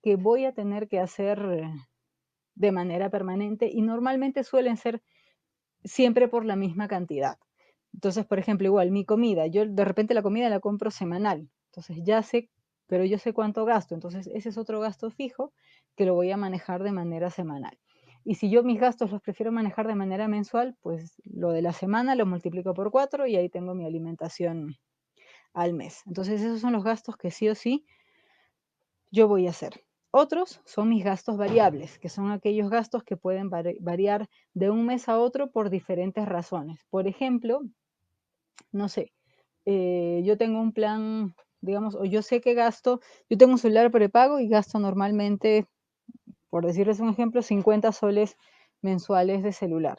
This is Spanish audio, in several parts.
que voy a tener que hacer de manera permanente y normalmente suelen ser siempre por la misma cantidad. Entonces, por ejemplo, igual mi comida, yo de repente la comida la compro semanal, entonces ya sé, pero yo sé cuánto gasto, entonces ese es otro gasto fijo que lo voy a manejar de manera semanal. Y si yo mis gastos los prefiero manejar de manera mensual, pues lo de la semana lo multiplico por 4 y ahí tengo mi alimentación al mes. Entonces esos son los gastos que sí o sí yo voy a hacer. Otros son mis gastos variables, que son aquellos gastos que pueden variar de un mes a otro por diferentes razones. Por ejemplo, no sé, yo tengo un plan, digamos, o yo sé que gasto, yo tengo un celular prepago y gasto normalmente, por decirles un ejemplo, 50 soles mensuales de celular.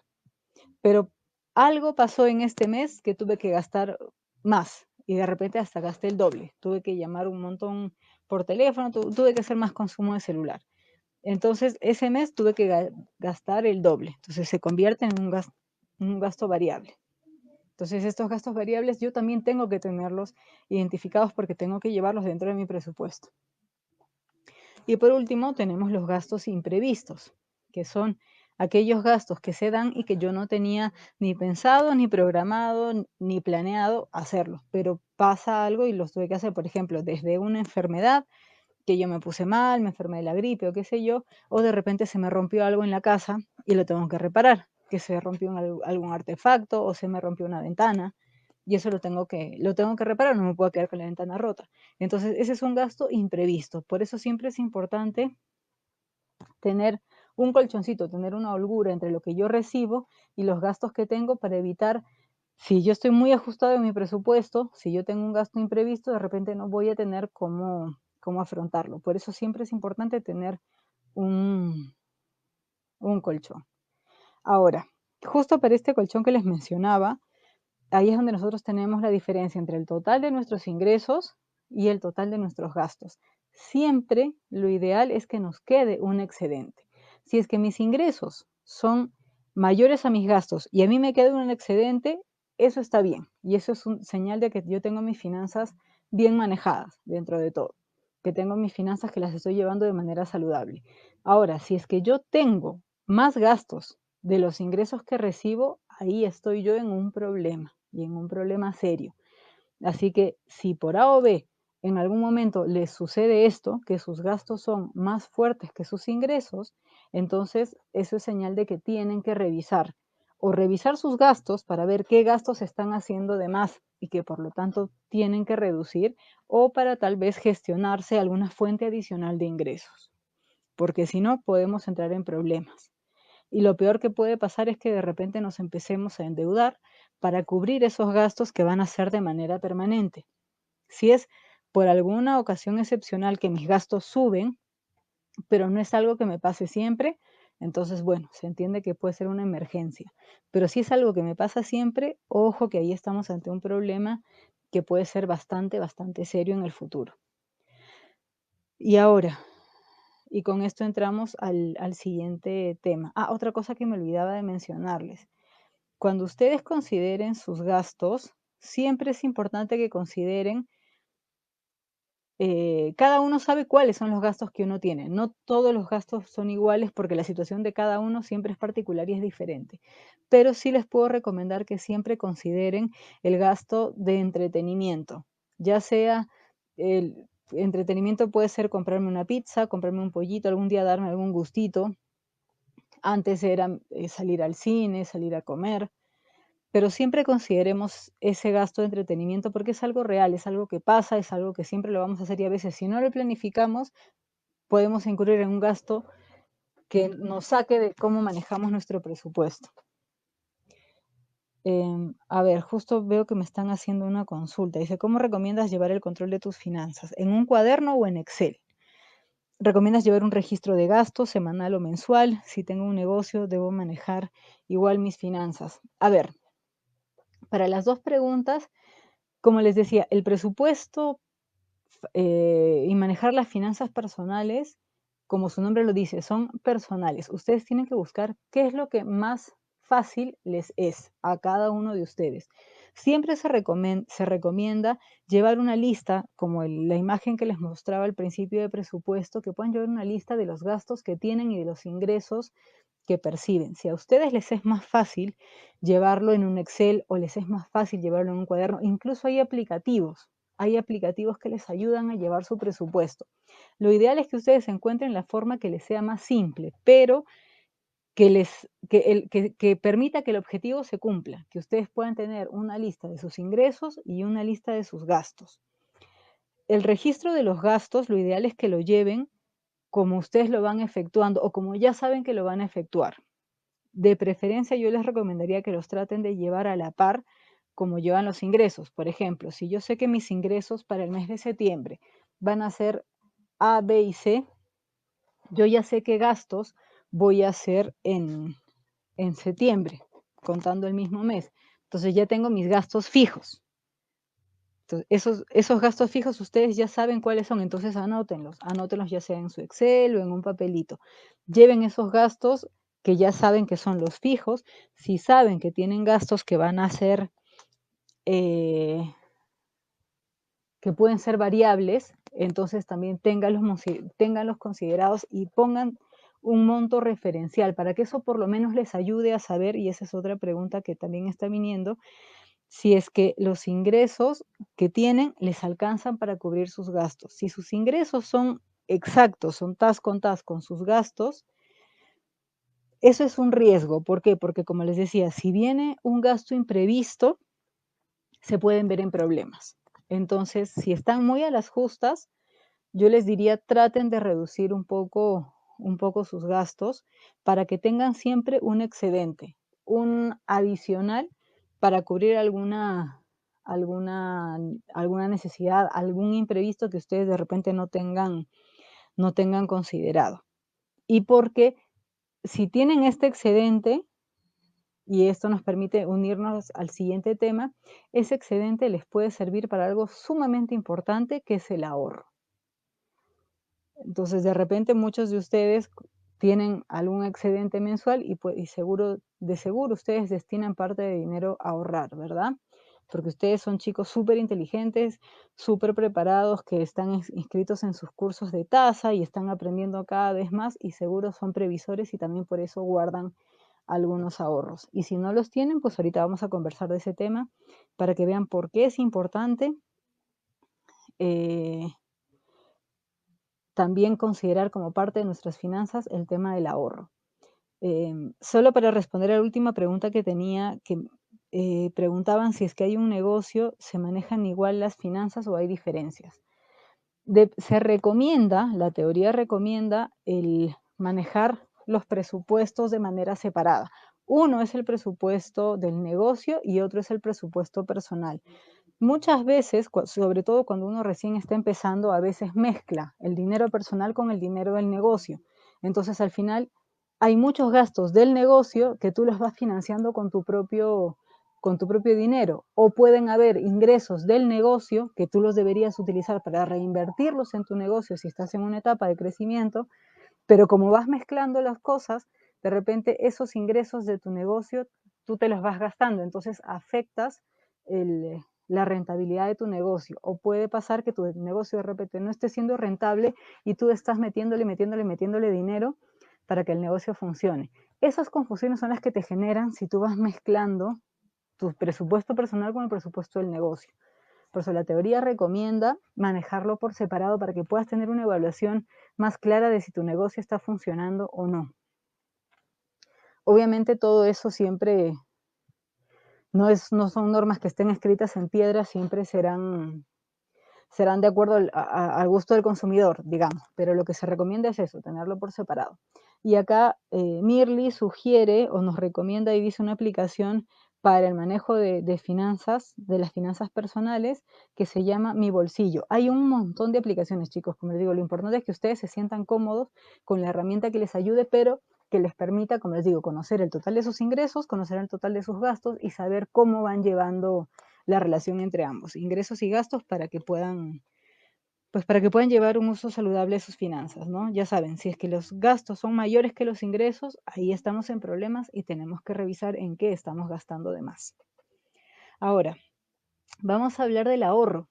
Pero algo pasó en este mes que tuve que gastar más y de repente hasta gasté el doble. Tuve que llamar un montón por teléfono, tuve que hacer más consumo de celular. Entonces, ese mes tuve que gastar el doble. Entonces, se convierte en un gasto variable. Entonces, estos gastos variables yo también tengo que tenerlos identificados porque tengo que llevarlos dentro de mi presupuesto. Y por último, tenemos los gastos imprevistos, que son aquellos gastos que se dan y que yo no tenía ni pensado, ni programado, ni planeado hacerlos, pero pasa algo y los tuve que hacer, por ejemplo, desde una enfermedad, que yo me puse mal, me enfermé de la gripe o qué sé yo, o de repente se me rompió algo en la casa y lo tengo que reparar, que se rompió algún artefacto o se me rompió una ventana y eso lo tengo que reparar, no me puedo quedar con la ventana rota. Entonces, ese es un gasto imprevisto. Por eso siempre es importante tener un colchoncito, tener una holgura entre lo que yo recibo y los gastos que tengo para evitar, si yo estoy muy ajustado en mi presupuesto, si yo tengo un gasto imprevisto, de repente no voy a tener cómo afrontarlo. Por eso siempre es importante tener un, un colchón. Ahora, justo para este colchón que les mencionaba, ahí es donde nosotros tenemos la diferencia entre el total de nuestros ingresos y el total de nuestros gastos. Siempre lo ideal es que nos quede un excedente. Si es que mis ingresos son mayores a mis gastos y a mí me queda un excedente, eso está bien. Y eso es un señal de que yo tengo mis finanzas bien manejadas dentro de todo, que tengo mis finanzas que las estoy llevando de manera saludable. Ahora, si es que yo tengo más gastos de los ingresos que recibo, ahí estoy yo en un problema y en un problema serio. Así que si por A o B en algún momento les sucede esto, que sus gastos son más fuertes que sus ingresos, entonces eso es señal de que tienen que revisar o revisar sus gastos para ver qué gastos están haciendo de más y que por lo tanto tienen que reducir o para tal vez gestionarse alguna fuente adicional de ingresos, porque si no podemos entrar en problemas. Y lo peor que puede pasar es que de repente nos empecemos a endeudar para cubrir esos gastos que van a ser de manera permanente. Si es por alguna ocasión excepcional que mis gastos suben, pero no es algo que me pase siempre, entonces, bueno, se entiende que puede ser una emergencia. Pero si es algo que me pasa siempre, ojo que ahí estamos ante un problema que puede ser bastante, bastante serio en el futuro. Y ahora, y con esto entramos al siguiente tema. Otra cosa que me olvidaba de mencionarles. Cuando ustedes consideren sus gastos, siempre es importante que consideren, cada uno sabe cuáles son los gastos que uno tiene. No todos los gastos son iguales porque la situación de cada uno siempre es particular y es diferente. Pero sí les puedo recomendar que siempre consideren el gasto de entretenimiento, ya sea el entretenimiento puede ser comprarme una pizza, comprarme un pollito, algún día darme algún gustito. Antes era salir al cine, salir a comer. Pero siempre consideremos ese gasto de entretenimiento porque es algo real, es algo que pasa, es algo que siempre lo vamos a hacer y a veces si no lo planificamos podemos incurrir en un gasto que nos saque de cómo manejamos nuestro presupuesto. A ver, justo veo que me están haciendo una consulta. Dice, ¿cómo recomiendas llevar el control de tus finanzas? ¿En un cuaderno o en Excel? ¿Recomiendas llevar un registro de gastos semanal o mensual? Si tengo un negocio, debo manejar igual mis finanzas. A ver, para las dos preguntas, como les decía, el presupuesto y manejar las finanzas personales, como su nombre lo dice, son personales. Ustedes tienen que buscar qué es lo que más fácil les es a cada uno de ustedes. Siempre se recomienda llevar una lista, como la imagen que les mostraba al principio de presupuesto, que puedan llevar una lista de los gastos que tienen y de los ingresos que perciben. Si a ustedes les es más fácil llevarlo en un Excel o les es más fácil llevarlo en un cuaderno, incluso hay aplicativos que les ayudan a llevar su presupuesto. Lo ideal es que ustedes encuentren la forma que les sea más simple, pero que permita que el objetivo se cumpla, que ustedes puedan tener una lista de sus ingresos y una lista de sus gastos. El registro de los gastos, lo ideal es que lo lleven como ustedes lo van efectuando o como ya saben que lo van a efectuar. De preferencia, yo les recomendaría que los traten de llevar a la par como llevan los ingresos. Por ejemplo, si yo sé que mis ingresos para el mes de septiembre van a ser A, B y C, yo ya sé qué gastos voy a hacer en septiembre, contando el mismo mes. Entonces ya tengo mis gastos fijos. Entonces, esos gastos fijos ustedes ya saben cuáles son, entonces anótenlos ya sea en su Excel o en un papelito. Lleven esos gastos que ya saben que son los fijos. Si saben que tienen gastos que van a ser, que pueden ser variables, entonces también ténganlos considerados y pongan un monto referencial para que eso por lo menos les ayude a saber, y esa es otra pregunta que también está viniendo, si es que los ingresos que tienen les alcanzan para cubrir sus gastos. Si sus ingresos son exactos, son tas con sus gastos, eso es un riesgo. ¿Por qué? Porque como les decía, si viene un gasto imprevisto, se pueden ver en problemas. Entonces, si están muy a las justas, yo les diría traten de reducir un poco sus gastos para que tengan siempre un excedente, un adicional para cubrir alguna, alguna necesidad, algún imprevisto que ustedes de repente no tengan considerado. Y porque si tienen este excedente, y esto nos permite unirnos al siguiente tema, ese excedente les puede servir para algo sumamente importante que es el ahorro. Entonces, de repente muchos de ustedes tienen algún excedente mensual y de seguro ustedes destinan parte de dinero a ahorrar, ¿verdad? Porque ustedes son chicos súper inteligentes, súper preparados, que están inscritos en sus cursos de tasa y están aprendiendo cada vez más y seguro son previsores y también por eso guardan algunos ahorros. Y si no los tienen, pues ahorita vamos a conversar de ese tema para que vean por qué es importante eh, también considerar como parte de nuestras finanzas el tema del ahorro. Solo para responder a la última pregunta que tenía, que preguntaban si es que hay un negocio, ¿se manejan igual las finanzas o hay diferencias? Se recomienda, la teoría recomienda el manejar los presupuestos de manera separada. Uno es el presupuesto del negocio y otro es el presupuesto personal. Muchas veces, sobre todo cuando uno recién está empezando, a veces mezcla el dinero personal con el dinero del negocio. Entonces, al final, hay muchos gastos del negocio que tú los vas financiando con tu propio dinero. O pueden haber ingresos del negocio que tú los deberías utilizar para reinvertirlos en tu negocio si estás en una etapa de crecimiento, pero como vas mezclando las cosas, de repente esos ingresos de tu negocio tú te los vas gastando, entonces afectas la rentabilidad de tu negocio. O puede pasar que tu negocio de repente no esté siendo rentable y tú estás metiéndole dinero para que el negocio funcione. Esas confusiones son las que te generan si tú vas mezclando tu presupuesto personal con el presupuesto del negocio. Por eso la teoría recomienda manejarlo por separado para que puedas tener una evaluación más clara de si tu negocio está funcionando o no. Obviamente todo eso siempre no son normas que estén escritas en piedra, siempre serán de acuerdo al gusto del consumidor, digamos, pero lo que se recomienda es eso, tenerlo por separado. Y acá Mirly sugiere o nos recomienda y dice una aplicación para el manejo de finanzas, de las finanzas personales, que se llama Mi Bolsillo. Hay un montón de aplicaciones, chicos, como les digo, lo importante es que ustedes se sientan cómodos con la herramienta que les ayude, pero que les permita, como les digo, conocer el total de sus ingresos, conocer el total de sus gastos y saber cómo van llevando la relación entre ambos, ingresos y gastos, para que puedan llevar un uso saludable de sus finanzas, ¿no? Ya saben, si es que los gastos son mayores que los ingresos, ahí estamos en problemas y tenemos que revisar en qué estamos gastando de más. Ahora, Vamos a hablar del ahorro.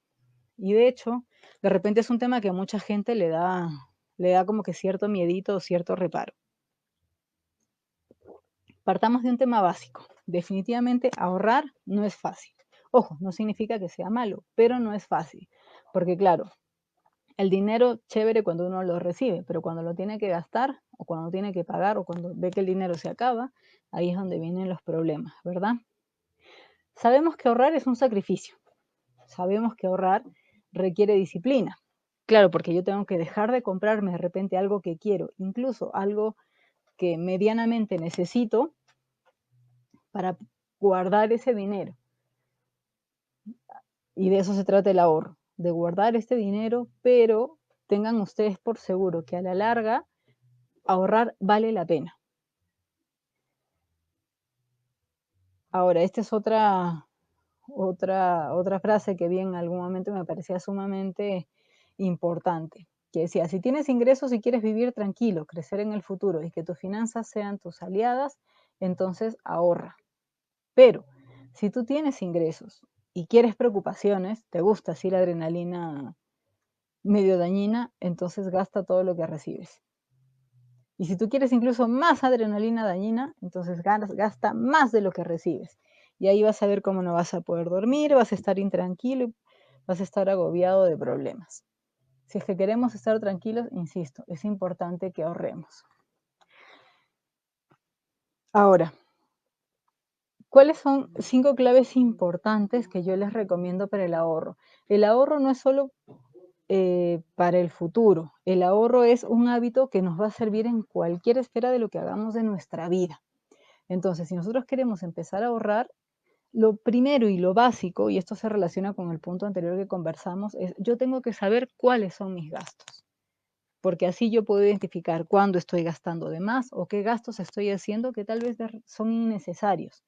Y de hecho, de repente es un tema que a mucha gente le da como que cierto miedito o cierto reparo. Partamos de un tema básico. Definitivamente ahorrar no es fácil. Ojo, no significa que sea malo, pero no es fácil. Porque claro, el dinero chévere cuando uno lo recibe, pero cuando lo tiene que gastar o cuando tiene que pagar o cuando ve que el dinero se acaba, ahí es donde vienen los problemas, ¿verdad? Sabemos que ahorrar es un sacrificio. Sabemos que ahorrar requiere disciplina. Claro, porque yo tengo que dejar de comprarme de repente algo que quiero, incluso algo que medianamente necesito para guardar ese dinero. Y de eso se trata el ahorro, de guardar este dinero, pero tengan ustedes por seguro que a la larga ahorrar vale la pena. Ahora, esta es otra frase que vi en algún momento y me parecía sumamente importante, que decía, si tienes ingresos y quieres vivir tranquilo, crecer en el futuro y que tus finanzas sean tus aliadas, entonces ahorra. Pero si tú tienes ingresos y quieres preocupaciones, te gusta así la adrenalina medio dañina, entonces gasta todo lo que recibes. Y si tú quieres incluso más adrenalina dañina, entonces gasta más de lo que recibes. Y ahí vas a ver cómo no vas a poder dormir, vas a estar intranquilo y vas a estar agobiado de problemas. Si es que queremos estar tranquilos, insisto, es importante que ahorremos. Ahora, ¿cuáles son 5 claves importantes que yo les recomiendo para el ahorro? El ahorro no es solo para el futuro. El ahorro es un hábito que nos va a servir en cualquier esfera de lo que hagamos de nuestra vida. Entonces, si nosotros queremos empezar a ahorrar, lo primero y lo básico, y esto se relaciona con el punto anterior que conversamos, es yo tengo que saber cuáles son mis gastos, porque así yo puedo identificar cuándo estoy gastando de más o qué gastos estoy haciendo que tal vez son innecesarios.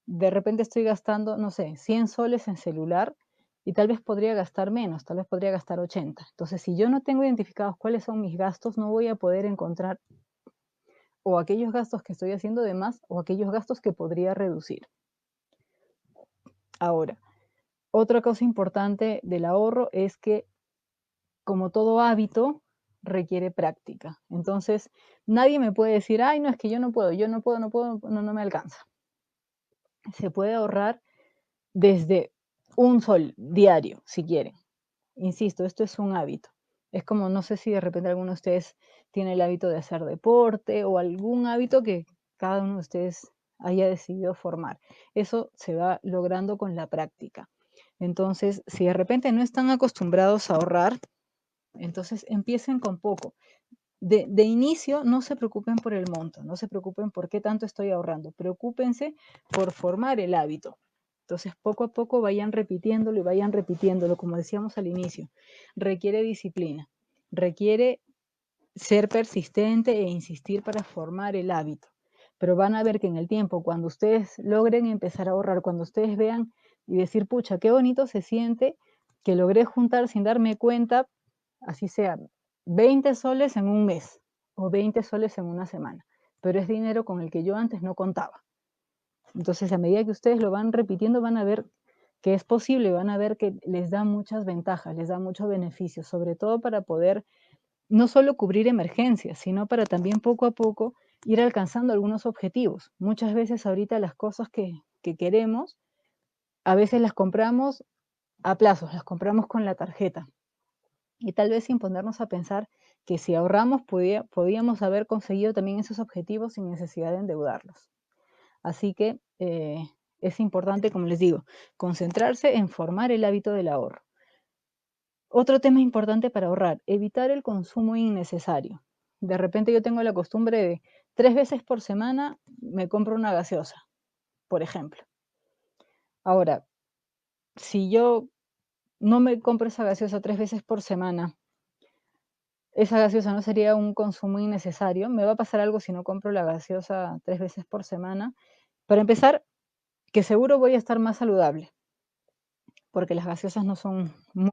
De repente estoy gastando, no sé, 100 soles en celular y tal vez podría gastar menos, tal vez podría gastar 80. Entonces, si yo no tengo identificados cuáles son mis gastos, no voy a poder encontrar o aquellos gastos que estoy haciendo de más o aquellos gastos que podría reducir. Ahora, otra cosa importante del ahorro es que, como todo hábito, requiere práctica. Entonces, nadie me puede decir, ay, no, es que yo no puedo, no me alcanza. Se puede ahorrar desde un sol diario, si quieren. Insisto, esto es un hábito. Es como, no sé si de repente alguno de ustedes tiene el hábito de hacer deporte o algún hábito que cada uno de ustedes haya decidido formar. Eso se va logrando con la práctica. Entonces, si de repente no están acostumbrados a ahorrar, entonces empiecen con poco. De inicio, no se preocupen por el monto, no se preocupen por qué tanto estoy ahorrando, preocúpense por formar el hábito. Entonces, poco a poco vayan repitiéndolo y vayan repitiéndolo, como decíamos al inicio. Requiere disciplina, requiere ser persistente e insistir para formar el hábito. Pero van a ver que en el tiempo, cuando ustedes logren empezar a ahorrar, cuando ustedes vean y decir, pucha, qué bonito se siente que logré juntar sin darme cuenta, así sea, 20 soles en un mes o 20 soles en una semana, pero es dinero con el que yo antes no contaba. Entonces, a medida que ustedes lo van repitiendo, van a ver que es posible, van a ver que les da muchas ventajas, les da muchos beneficios, sobre todo para poder no solo cubrir emergencias, sino para también poco a poco ir alcanzando algunos objetivos. Muchas veces ahorita las cosas que queremos, a veces las compramos a plazos, las compramos con la tarjeta. Y tal vez sin ponernos a pensar que si ahorramos podíamos haber conseguido también esos objetivos sin necesidad de endeudarlos. Así que es importante, como les digo, concentrarse en formar el hábito del ahorro. Otro tema importante para ahorrar, evitar el consumo innecesario. De repente yo tengo la costumbre de 3 veces por semana me compro una gaseosa, por ejemplo. Ahora, si yo no me compro esa gaseosa 3 veces por semana, esa gaseosa no sería un consumo innecesario. Me va a pasar algo si no compro la gaseosa 3 veces por semana. Para empezar, que seguro voy a estar más saludable, porque las gaseosas no son muy